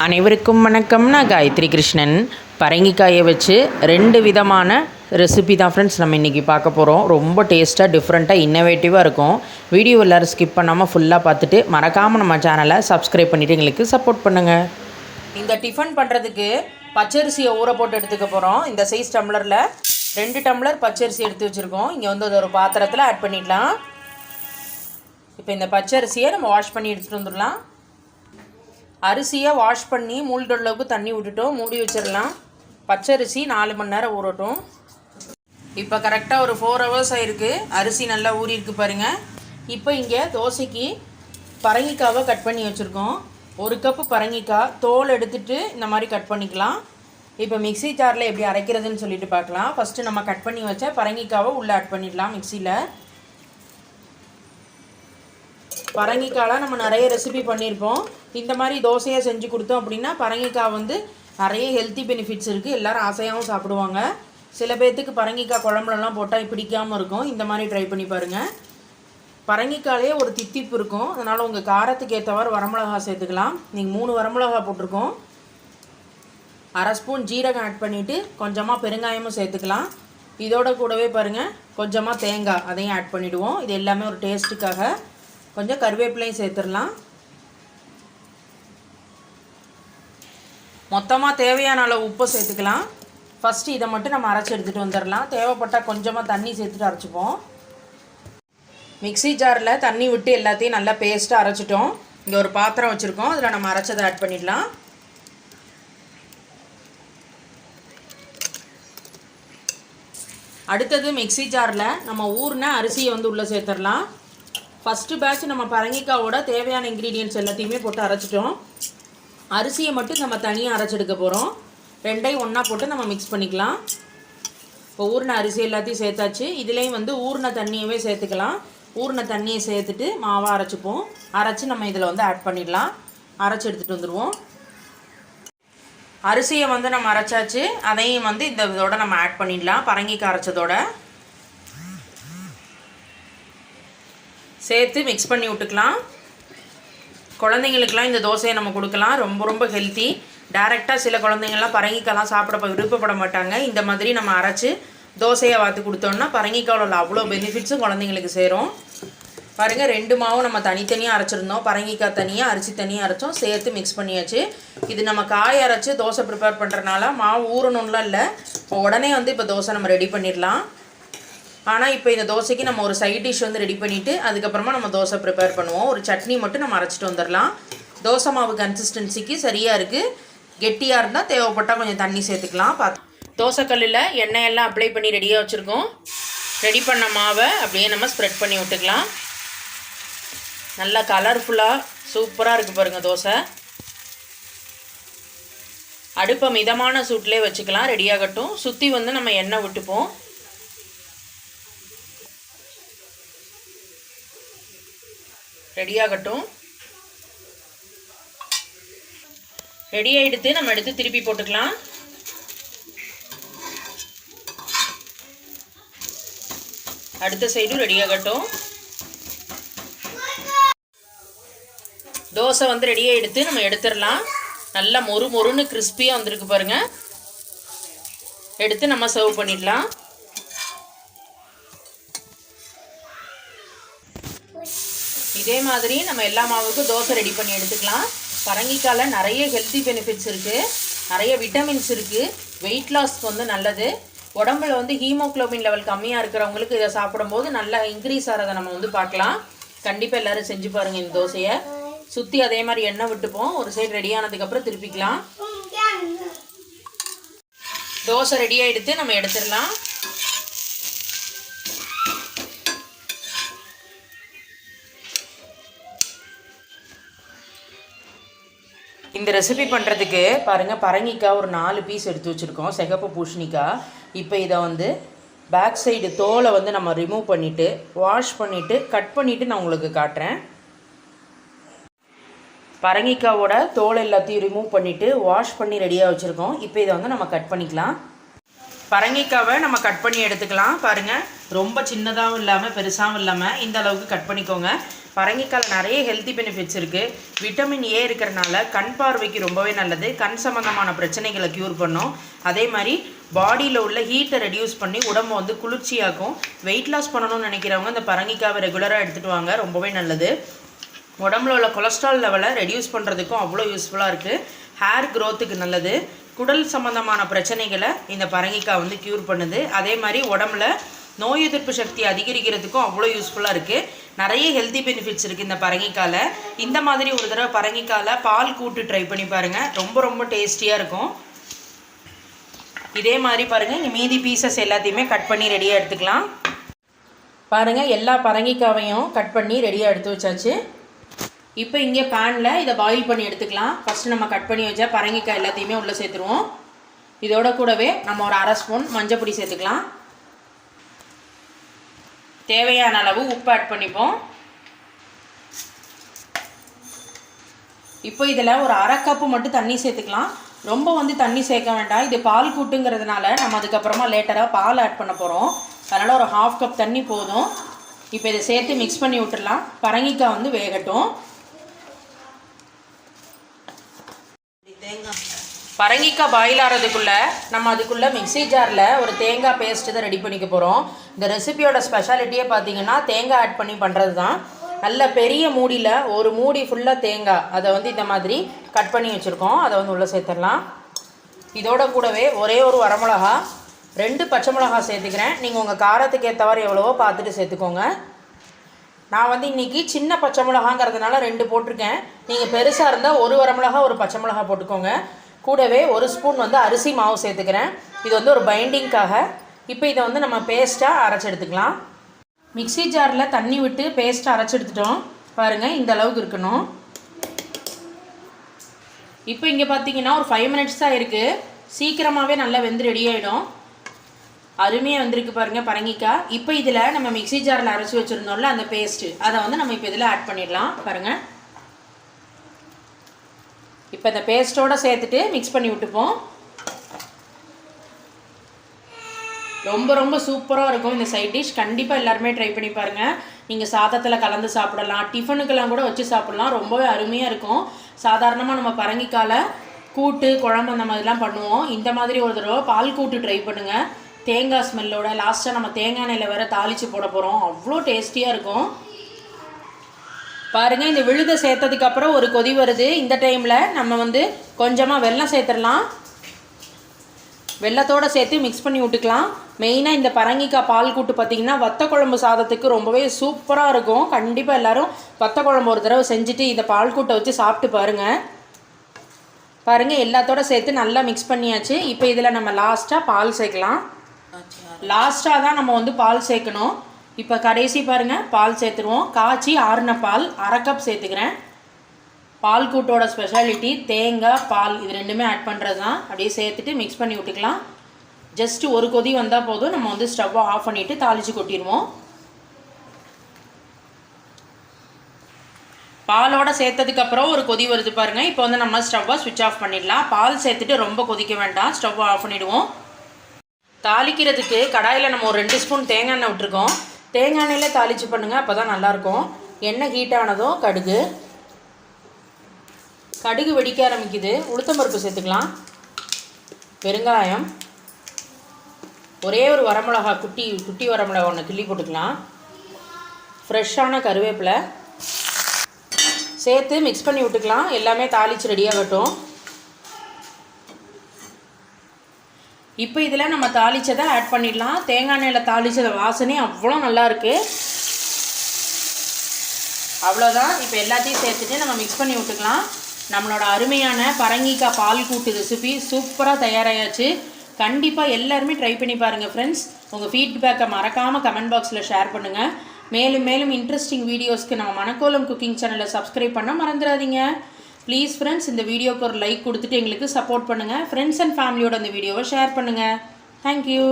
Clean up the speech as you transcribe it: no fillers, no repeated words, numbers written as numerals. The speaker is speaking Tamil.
அனைவருக்கும் வணக்கம். நான் காயத்ரி கிருஷ்ணன். பரங்கிக்காயை வச்சு 2 விதமான ரெசிபி தான் ஃப்ரெண்ட்ஸ் நம்ம இன்றைக்கி பார்க்க போகிறோம். ரொம்ப டேஸ்ட்டாக டிஃப்ரெண்ட்டாக இன்னோவேட்டிவாக இருக்கும். வீடியோ எல்லோரும் ஸ்கிப் பண்ணாமல் ஃபுல்லாக பார்த்துட்டு மறக்காமல் நம்ம சேனலை சப்ஸ்கிரைப் பண்ணிவிட்டு எங்களுக்கு சப்போர்ட் பண்ணுங்கள். இந்த டிஃபன் பண்ணுறதுக்கு பச்சரிசியை ஊற போட்டு எடுத்துக்க போகிறோம். இந்த சைஸ் டம்ளரில் 2 டம்ளர் பச்சரிசி எடுத்து வச்சுருக்கோம். இங்கே வந்து அது ஒரு பாத்திரத்தில் ஆட் பண்ணிடலாம். இப்போ இந்த பச்சரிசியை நம்ம வாஷ் பண்ணி எடுத்துகிட்டு வந்துடலாம். அரிசியை வாஷ் பண்ணி மூழ்கிற அளவுக்கு தண்ணி விட்டுட்டோம். மூடி வச்சிடலாம். பச்சரிசி 4 மணி நேரம் ஊறட்டும். இப்போ கரெக்டாக ஒரு 4 ஹவர்ஸ் ஆகிருக்கு. அரிசி நல்லா ஊறிருக்கு பாருங்கள். இப்போ இங்கே தோசைக்கு பரங்கிக்காவை கட் பண்ணி வச்சுருக்கோம். 1 கப்பு பரங்கிக்காய் தோல் எடுத்துகிட்டு இந்த மாதிரி கட் பண்ணிக்கலாம். இப்போ மிக்ஸி ஜாரில் எப்படி அரைக்கிறதுன்னு சொல்லிட்டு பார்க்கலாம். ஃபஸ்ட்டு நம்ம கட் பண்ணி வச்ச பரங்கிக்காவை உள்ளே ஆட் பண்ணிடலாம். மிக்சியில் பரங்கிக்காயில் நம்ம நிறைய ரெசிபி பண்ணியிருப்போம். இந்த மாதிரி தோசையை செஞ்சு கொடுத்தோம் அப்படின்னா பரங்கிக்காய் வந்து நிறைய ஹெல்த்தி பெனிஃபிட்ஸ் இருக்குது. எல்லோரும் ஆசையாகவும் சாப்பிடுவாங்க. சில பேர்த்துக்கு பரங்கிக்காய் குழம்புலலாம் போட்டால் பிடிக்காமல் இருக்கும். இந்த மாதிரி ட்ரை பண்ணி பாருங்கள். பரங்கிக்காயிலே ஒரு தித்திப்பு இருக்கும். அதனால் உங்கள் காரத்துக்கு ஏற்றவாறு வரமிளகா சேர்த்துக்கலாம். நீங்கள் 3 வரமிளகா போட்டிருக்கோம். 1/2 ஸ்பூன் ஜீரகம் ஆட் பண்ணிவிட்டு கொஞ்சமாக பெருங்காயமும் சேர்த்துக்கலாம். இதோட கூடவே பாருங்கள் கொஞ்சமாக தேங்காய் அதையும் ஆட் பண்ணிவிடுவோம். இது எல்லாமே ஒரு டேஸ்ட்டுக்காக. கொஞ்சம் கருவேப்பிலையும் சேர்த்துடலாம். மொத்தமாக தேவையான அளவு உப்பு சேர்த்துக்கலாம். ஃபஸ்ட்டு இதை மட்டும் நம்ம அரைச்சி எடுத்துகிட்டு வந்துடலாம். தேவைப்பட்டால் கொஞ்சமாக தண்ணி சேர்த்துட்டு அரைச்சிப்போம். மிக்ஸி ஜாரில் தண்ணி விட்டு எல்லாத்தையும் நல்லா பேஸ்ட்டாக அரைச்சிட்டோம். இங்கே ஒரு பாத்திரம் வச்சுருக்கோம். அதில் நம்ம அரைச்சதை ஆட் பண்ணிடலாம். அடுத்தது மிக்ஸி ஜாரில் நம்ம ஊறின அரிசியை வந்து உள்ளே சேர்த்துடலாம். ஃபஸ்ட்டு பேட்ச் நம்ம பரங்கிக்காவோட தேவையான இன்க்ரீடியன்ட்ஸ் எல்லாத்தையுமே போட்டு அரைச்சிட்டோம். அரிசியை மட்டும் நம்ம தனியாக அரைச்செடுக்க போகிறோம். 2ஐயும் ஒன்றா போட்டு நம்ம மிக்ஸ் பண்ணிக்கலாம். இப்போ ஊறின அரிசி எல்லாத்தையும் சேர்த்தாச்சு. இதுலேயும் வந்து ஊறின தண்ணியவே சேர்த்துக்கலாம். ஊறின தண்ணியை சேர்த்துட்டு மாவாக அரைச்சிப்போம். அரைச்சி நம்ம இதில் வந்து ஆட் பண்ணிடலாம். அரைச்சி எடுத்துகிட்டு வந்துடுவோம். அரிசியை வந்து நம்ம அரைச்சாச்சு. அதையும் வந்து இந்த இதோட நம்ம ஆட் பண்ணிடலாம். பரங்கிக்காய் அரைச்சதோட சேர்த்து மிக்ஸ் பண்ணி விட்டுக்கலாம். குழந்தைங்களுக்கெலாம் இந்த தோசையை நம்ம கொடுக்கலாம். ரொம்ப ரொம்ப ஹெல்த்தி. டேரெக்டாக சில குழந்தைங்கள்லாம் பரங்கிக்காய்லாம் சாப்பிட விருப்பப்பட மாட்டாங்க. இந்த மாதிரி நம்ம அரைச்சி தோசையை வாத்து கொடுத்தோம்னா பரங்கிக்காயில் உள்ள அவ்வளோ பெனிஃபிட்ஸும் குழந்தைங்களுக்கு சேரும். பாருங்கள் 2 மாவும் நம்ம தனித்தனியாக அரைச்சிருந்தோம். பரங்கிக்காய் தனியாக அரிசி தனியாக அரைச்சோம். சேர்த்து மிக்ஸ் பண்ணியாச்சு. இது நம்ம காய அரைச்சி தோசை ப்ரிப்பேர் பண்ணுறதுனால மாவு ஊறணும்லாம் இல்லை. உடனே வந்து இப்போ தோசை நம்ம ரெடி பண்ணிடலாம். ஆனால் இப்போ இந்த தோசைக்கு நம்ம ஒரு சைட் டிஷ் வந்து ரெடி பண்ணிவிட்டு அதுக்கப்புறமா நம்ம தோசை ப்ரிப்பேர் பண்ணுவோம். ஒரு சட்னி மட்டும் நம்ம அரைச்சிட்டு வந்துடலாம். தோசை மாவு கன்சிஸ்டன்சிக்கு சரியாக இருக்குது. கெட்டியாக இருந்தால் தேவைப்பட்டால் கொஞ்சம் தண்ணி சேர்த்துக்கலாம். தோசைக்கல்லில் எண்ணெயெல்லாம் அப்ளை பண்ணி ரெடியாக வச்சுருக்கோம். ரெடி பண்ண மாவை அப்படியே நம்ம ஸ்ப்ரெட் பண்ணி விட்டுக்கலாம். நல்லா கலர்ஃபுல்லாக சூப்பராக இருக்குது பாருங்கள் தோசை. அடுப்பை மிதமான சூட்லேயே வச்சுக்கலாம். ரெடியாகட்டும். சுற்றி வந்து நம்ம எண்ணெய் விட்டுப்போம். ரெடியாகட்டும். ரெடி ஆகிடுத்து. நம்ம எடுத்து திருப்பி போட்டுக்கலாம். அடுத்த சைடும் ரெடியாகட்டும். தோசை வந்து ரெடியாக எடுத்து நம்ம எடுத்துடலாம். நல்லா மொறு மொறுன்னு கிறிஸ்பியாக வந்திருக்கு பாருங்கள். எடுத்து நம்ம சர்வ் பண்ணிடலாம். இதே மாதிரி நம்ம எல்லா மாவுக்கும் தோசை ரெடி பண்ணி எடுத்துக்கலாம். பரங்கிக்காயில் நிறைய ஹெல்த்தி பெனிஃபிட்ஸ் இருக்குது. நிறைய விட்டமின்ஸ் இருக்குது. வெயிட் லாஸ்க்கு வந்து நல்லது. உடம்புல வந்து ஹீமோக்ளோபின் லெவல் கம்மியாக இருக்கிறவங்களுக்கு இதை சாப்பிடும்போது நல்லா இன்க்ரீஸ் ஆகிறத நம்ம வந்து பார்க்கலாம். கண்டிப்பாக எல்லோரும் செஞ்சு பாருங்கள் இந்த தோசையை. சுற்றி அதே மாதிரி எண்ணெய் விட்டுப்போம். ஒரு சைடு ரெடியானதுக்கப்புறம் திருப்பிக்கலாம். தோசை ரெடியாக எடுத்து நம்ம எடுத்துடலாம். இந்த ரெசிபி பண்ணுறதுக்கு பாருங்கள் பரங்கிக்காய் ஒரு 4 பீஸ் எடுத்து வச்சுருக்கோம். சிகப்பு பூசணிக்காய். இப்போ இதை வந்து பேக் சைடு தோலை வந்து நம்ம ரிமூவ் பண்ணிவிட்டு வாஷ் பண்ணிவிட்டு கட் பண்ணிவிட்டு நான் உங்களுக்கு காட்டுறேன். பரங்கிக்காவோட தோல் எல்லாத்தையும் ரிமூவ் பண்ணிவிட்டு வாஷ் பண்ணி ரெடியாக வச்சுருக்கோம். இப்போ இதை வந்து நம்ம கட் பண்ணிக்கலாம். பரங்கிக்காவை நம்ம கட் பண்ணி எடுத்துக்கலாம். பாருங்கள் ரொம்ப சின்னதாகவும் இல்லாமல் பெருசாகவும் இல்லாமல் இந்த அளவுக்கு கட் பண்ணிக்கோங்க. பரங்கிக்காயில் நிறைய ஹெல்த்தி பெனிஃபிட்ஸ் இருக்குது. விட்டமின் ஏ இருக்கிறனால கண் பார்வைக்கு ரொம்பவே நல்லது. கண் சம்மந்தமான பிரச்சனைகளை க்யூர் பண்ணும். அதே மாதிரி பாடியில் உள்ள ஹீட்டை ரெடியூஸ் பண்ணி உடம்பு வந்து குளிர்ச்சியாக்கும். வெயிட் லாஸ் பண்ணணும்னு நினைக்கிறவங்க இந்த பரங்கிக்காவை ரெகுலராக எடுத்துகிட்டு வாங்க, ரொம்பவே நல்லது. உடம்புல உள்ள கொலஸ்ட்ரால் லெவலை ரெடியூஸ் பண்ணுறதுக்கும் அவ்வளோ யூஸ்ஃபுல்லாக இருக்குது. ஹேர் க்ரோத்துக்கு நல்லது. குடல் சம்மந்தமான பிரச்சனைகளை இந்த பரங்கிக்காய் வந்து க்யூர் பண்ணுது. அதே மாதிரி உடம்புல நோய் எதிர்ப்பு சக்தி அதிகரிக்கிறதுக்கும் அவ்வளோ யூஸ்ஃபுல்லாக இருக்குது. நிறைய ஹெல்த்தி பெனிஃபிட்ஸ் இருக்குது இந்த பரங்கிக்காயில். இந்த மாதிரி ஒரு தடவை பரங்கிக்காயில் பால் கூட்டு ட்ரை பண்ணி பாருங்கள், ரொம்ப ரொம்ப டேஸ்டியாக இருக்கும். இதே மாதிரி பாருங்கள், இங்கே மீதி பீசஸ் எல்லாத்தையுமே கட் பண்ணி ரெடியாக எடுத்துக்கலாம். பாருங்கள், எல்லா பரங்கிக்காவையும் கட் பண்ணி ரெடியாக எடுத்து வச்சாச்சு. இப்போ இங்கே பேனில் இதை பாயில் பண்ணி எடுத்துக்கலாம். ஃபஸ்ட்டு நம்ம கட் பண்ணி வச்சா பரங்கிக்காய் எல்லாத்தையுமே உள்ளே சேர்த்துருவோம். இதோட கூடவே நம்ம ஒரு 1/2 ஸ்பூன் மஞ்சள் பொடி சேர்த்துக்கலாம். தேவையான அளவு உப்பு ஆட் பண்ணிப்போம். இப்போ இதில் ஒரு 1/2 கப்பு மட்டும் தண்ணி சேர்த்துக்கலாம். ரொம்ப வந்து தண்ணி சேர்க்க வேண்டாம். இது பால் கூட்டுங்கிறதுனால நம்ம அதுக்கப்புறமா லேட்டராக பால் ஆட் பண்ண போகிறோம். அதனால் ஒரு 1/2 கப் தண்ணி போதும். இப்போ இதை சேர்த்து மிக்ஸ் பண்ணி விட்டுடலாம். பரங்கிக்காய் வந்து வேகட்டும். பரங்கிக்காய் பாயில் ஆகிறதுக்குள்ளே நம்ம அதுக்குள்ளே மிக்ஸி ஜாரில் ஒரு தேங்காய் பேஸ்ட்டு தான் ரெடி பண்ணிக்க போகிறோம். இந்த ரெசிபியோட ஸ்பெஷாலிட்டியே பார்த்திங்கன்னா தேங்காய் ஆட் பண்ணி பண்ணுறது தான். நல்ல பெரிய மூடியில் ஒரு மூடி ஃபுல்லாக தேங்காய் அதை வந்து இந்த மாதிரி கட் பண்ணி வச்சுருக்கோம். அதை வந்து உள்ளே சேர்த்துடலாம். இதோட கூடவே ஒரே ஒரு வரமிளகா, 2 பச்சை மிளகா சேர்த்துக்கிறேன். நீங்கள் உங்கள் காரத்துக்கு ஏற்றவாறு எவ்வளவோ பார்த்துட்டு சேர்த்துக்கோங்க. நான் வந்து இன்றைக்கி சின்ன பச்சை மிளகாங்கிறதுனால 2 போட்டிருக்கேன். நீங்கள் பெருசாக இருந்தால் ஒரு வரமிளகா ஒரு பச்சை மிளகா போட்டுக்கோங்க. கூடவே 1 ஸ்பூன் வந்து அரிசி மாவு சேர்த்துக்கிறேன். இது வந்து ஒரு பைண்டிங்காக. இப்போ இதை வந்து நம்ம பேஸ்ட்டாக அரைச்சி எடுத்துக்கலாம். மிக்ஸி ஜாரில் தண்ணி விட்டு பேஸ்ட்டாக அரைச்சி எடுத்துட்டோம். பாருங்கள், இந்த அளவுக்கு இருக்கணும். இப்போ இங்கே பார்த்தீங்கன்னா ஒரு 5 மினிட்ஸ் தான் இருக்குது. சீக்கிரமாகவே நல்லா வெந்து ரெடி ஆகிடும். அருமையாக வந்திருக்கு பாருங்கள் பரங்கிக்காய். இப்போ இதில் நம்ம மிக்ஸி ஜாரில் அரைச்சி வச்சுருந்தோம்ல அந்த பேஸ்ட்டு, அதை வந்து நம்ம இப்போ இதில் ஆட் பண்ணிடலாம். பாருங்கள், இப்போ இந்த பேஸ்ட்டோடு சேர்த்துட்டு மிக்ஸ் பண்ணி விட்டுப்போம். ரொம்ப ரொம்ப சூப்பராக இருக்கும் இந்த சைட் டிஷ். கண்டிப்பாக எல்லாருமே ட்ரை பண்ணி பாருங்கள். நீங்கள் சாதத்தில் கலந்து சாப்பிடலாம், டிஃபனுக்கெல்லாம் கூட வச்சு சாப்பிட்லாம். ரொம்பவே அருமையாக இருக்கும். சாதாரணமாக நம்ம பரங்கிக்காயில் கூட்டு குழம்பு அந்த மாதிரிலாம் பண்ணுவோம். இந்த மாதிரி ஒரு தடவை பால் கூட்டு ட்ரை பண்ணுங்கள். தேங்காய் ஸ்மெல்லோட லாஸ்ட்டாக நம்ம தேங்காய் எண்ணெயில் வேறு தாளித்து போட போகிறோம். அவ்வளோ டேஸ்டியாக இருக்கும். பாருங்கள், இந்த விழுதை சேர்த்ததுக்கப்புறம் ஒரு கொதி வருது. இந்த டைமில் நம்ம வந்து கொஞ்சமாக வெல்லம் சேர்த்துடலாம். வெல்லத்தோடு சேர்த்து மிக்ஸ் பண்ணி விட்டுக்கலாம். மெயினாக இந்த பரங்கிக்காய் பால் கூட்டு பார்த்திங்கன்னா வத்த குழம்பு சாதத்துக்கு ரொம்பவே சூப்பராக இருக்கும். கண்டிப்பாக எல்லோரும் வத்த குழம்பு ஒரு தடவை செஞ்சுட்டு இந்த பால் கூட்டை வச்சு சாப்பிட்டு பாருங்கள். பாருங்கள், எல்லாத்தோடு சேர்த்து நல்லா மிக்ஸ் பண்ணியாச்சு. இப்போ இதில் நம்ம லாஸ்ட்டாக பால் சேர்க்கலாம். லாஸ்ட்டாக தான் நம்ம வந்து பால் சேர்க்கணும். இப்போ கடைசி பாருங்கள், பால் சேர்த்துருவோம். காய்ச்சி ஆறின பால் 1/2 கப் சேர்த்துக்கிறேன். பால் கூட்டோட ஸ்பெஷாலிட்டி தேங்காய் பால் இது ரெண்டுமே ஆட் பண்ணுறது தான். அப்படியே சேர்த்துட்டு மிக்ஸ் பண்ணி விட்டுக்கலாம். ஜஸ்ட்டு ஒரு கொதி வந்தால் போதும். நம்ம வந்து ஸ்டவ்வை ஆஃப் பண்ணிவிட்டு தாளித்து கொட்டிடுவோம். பாலோடு சேர்த்ததுக்கப்புறம் ஒரு கொதி வருது பாருங்கள். இப்போ வந்து நம்ம ஸ்டவ்வை ஸ்விட்ச் ஆஃப் பண்ணிடலாம். பால் சேர்த்துட்டு ரொம்ப கொதிக்க வேண்டாம், ஸ்டவ்வை ஆஃப் பண்ணிவிடுவோம். தாளிக்கிறதுக்கு கடாயில் நம்ம ஒரு 2 ஸ்பூன் தேங்காய் எண்ணெய் விட்டுருக்கோம். தேங்காய் எண்ணெயில் தாளித்து பண்ணுங்கள், அப்போ தான் நல்லாயிருக்கும். எண்ணெய் ஹீட் ஆனதும் கடுகு வெடிக்க ஆரம்பிக்குது. உளுத்தம்பருப்பு சேர்த்துக்கலாம். பெருங்காயம், ஒரே ஒரு வரமிளகா, குட்டி வரமிளகா ஒன்று கிள்ளி போட்டுக்கலாம். ஃப்ரெஷ்ஷான கருவேப்பிலை சேர்த்து மிக்ஸ் பண்ணி விட்டுக்கலாம். எல்லாமே தாளித்து ரெடியாகட்டும். இப்போ இதில் நம்ம தாளித்ததை ஆட் பண்ணிடலாம். தேங்காய் எண்ணெயில் தாளித்தத வாசனை அவ்வளோ நல்லாயிருக்கு. அவ்வளோதான். இப்போ எல்லாத்தையும் சேர்த்துட்டு நம்ம மிக்ஸ் பண்ணி விட்டுக்கலாம். நம்மளோட அருமையான பரங்கிக்காய் பால் கூட்டு ரெசிபி சூப்பராக தயாராகியாச்சு. கண்டிப்பாக எல்லாருமே ட்ரை பண்ணி பாருங்கள் ஃப்ரெண்ட்ஸ். உங்கள் ஃபீட்பேக்கை மறக்காமல் கமெண்ட் பாக்ஸில் ஷேர் பண்ணுங்கள். மேலும் மேலும் இன்ட்ரெஸ்டிங் வீடியோஸ்க்கு நம்ம மணக்கோலம் குக்கிங் சேனலை சப்ஸ்கிரைப் பண்ண மறந்துடாதீங்க. ப்ளீஸ் ஃப்ரெண்ட்ஸ், இந்த வீடியோக்கு ஒரு லைக் கொடுத்துட்டு எங்களுக்கு சப்போர்ட் பண்ணுங்கள். ஃப்ரெண்ட்ஸ் அண்ட் ஃபேமிலியோட இந்த வீடியோவை ஷேர் பண்ணுங்கள். தேங்க்யூ.